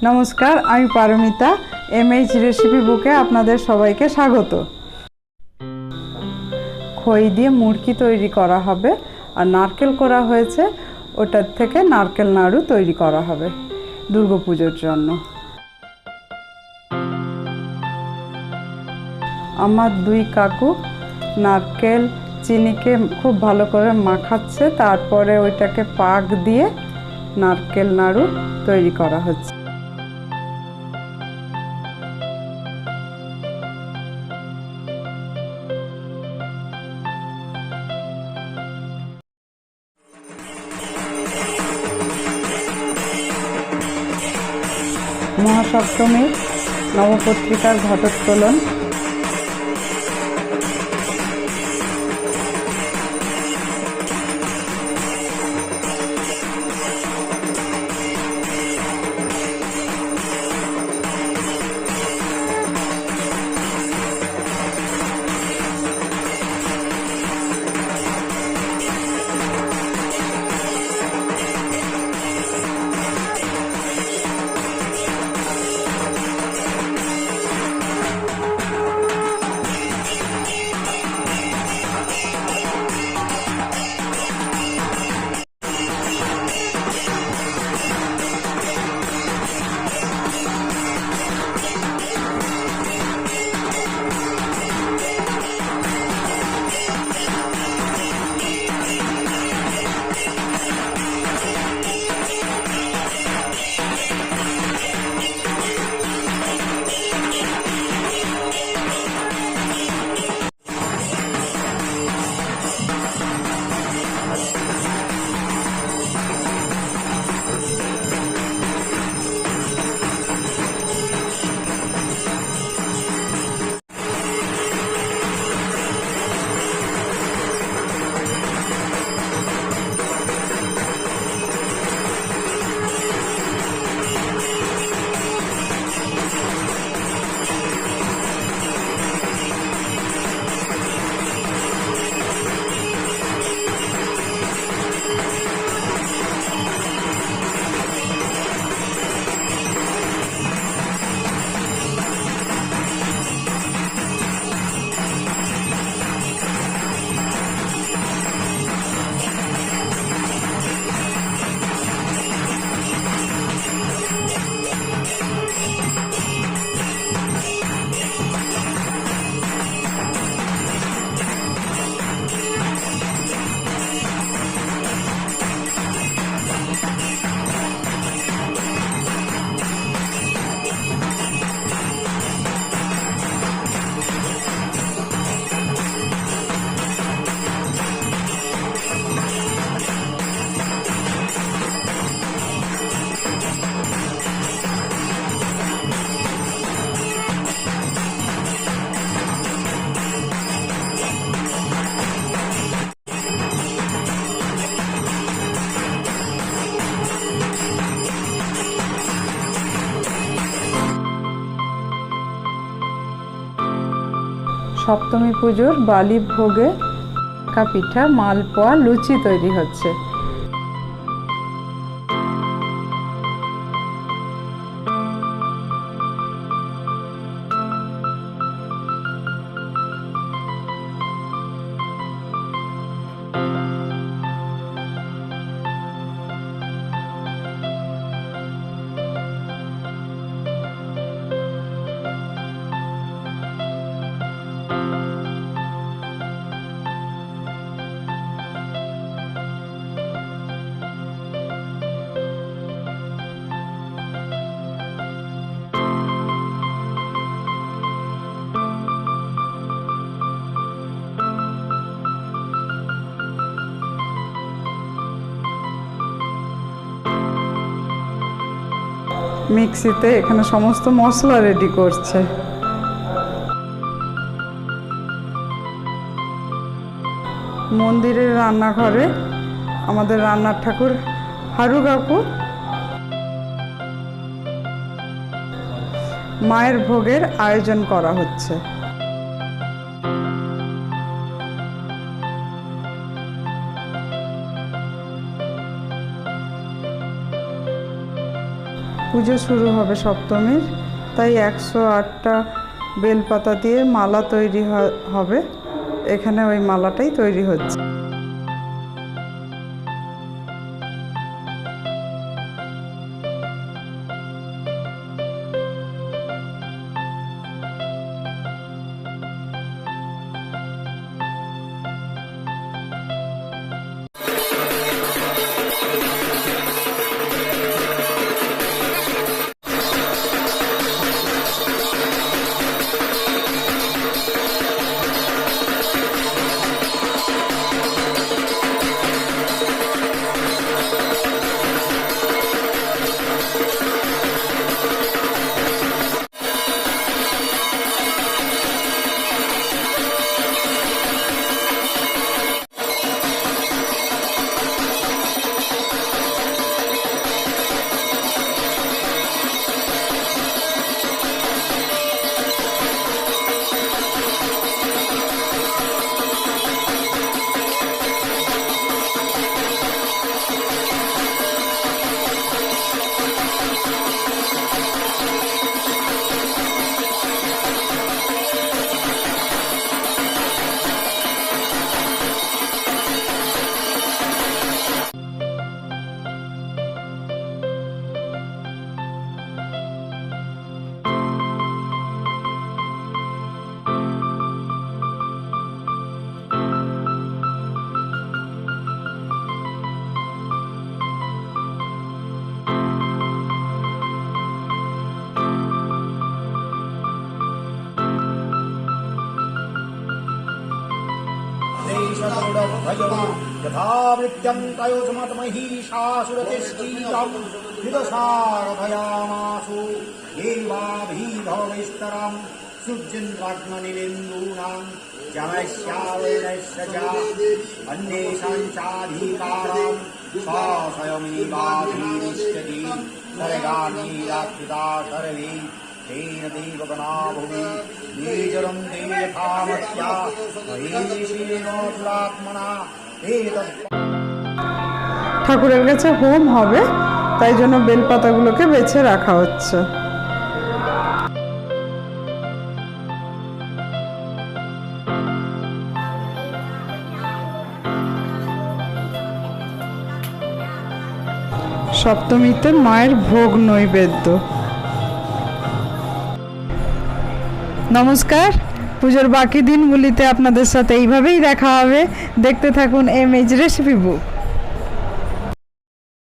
नमस्कार आमी Paramita MH recipe bouquet आपनादेर सबाइके स्वागत। खई दिए मुड़की तैरी करा हबे और नारकेल करा हयेछे ओटार थेके नारकेल नाड़ू तैरी करा हबे दुर्गा पूजार जन्य। आमार दुई काकू नारकेल चीनीके खूब भालो करे माखाচ্ছে तारपरे ओइटाके पाक दिए नारकेल नाड़ू तैरी करा हच्छे। महासप्तमी नवपत्रिकार घटोत्तोलन। सप्तमी पुजोर बाली भोगे का पिठा मालपोया लुचि तैरी हच्छे। मिक्सिते एखाने समस्त मसला रेडी करছে। मंदिरेर रान्नाघरे आमादेर रान्नार ठाकुर हारु काकू माয়ের ভোগের आयोजन करा হচ্ছে। পুজো শুরু হবে সপ্তমীর, তাই 108টা বেলপাতা দিয়ে মালা তৈরি হবে। এখানে ওই মালাটাই তৈরি হচ্ছে। यथावृत्यं तयोजमत महिषासुरतिष्ठीतं विदशारभयामासु देवाभिभवैस्तरं सुजिन्द्राग्निनिन्दूनां जमस्यावैनश्रजा अन्येषां चाधिकारं स्वयमेवाधीनिष्यति सर्गानीरात्रिता सर्वे तेन देवगणा भुवि निजरं ते यथामत्या महेशेन दुरात्मना ঠাকুরের কাছে হোম হবে, তাই জন্য বেলপাতাগুলোকে বেছে রাখা হচ্ছে। সপ্তমীতে মায়ের ভোগ নৈবেদ্য। নমস্কার, পুজোর বাকি দিনগুলিতে আপনাদের সাথে এইভাবেই দেখা হবে। দেখতে থাকুন MH রেসিপি বুক।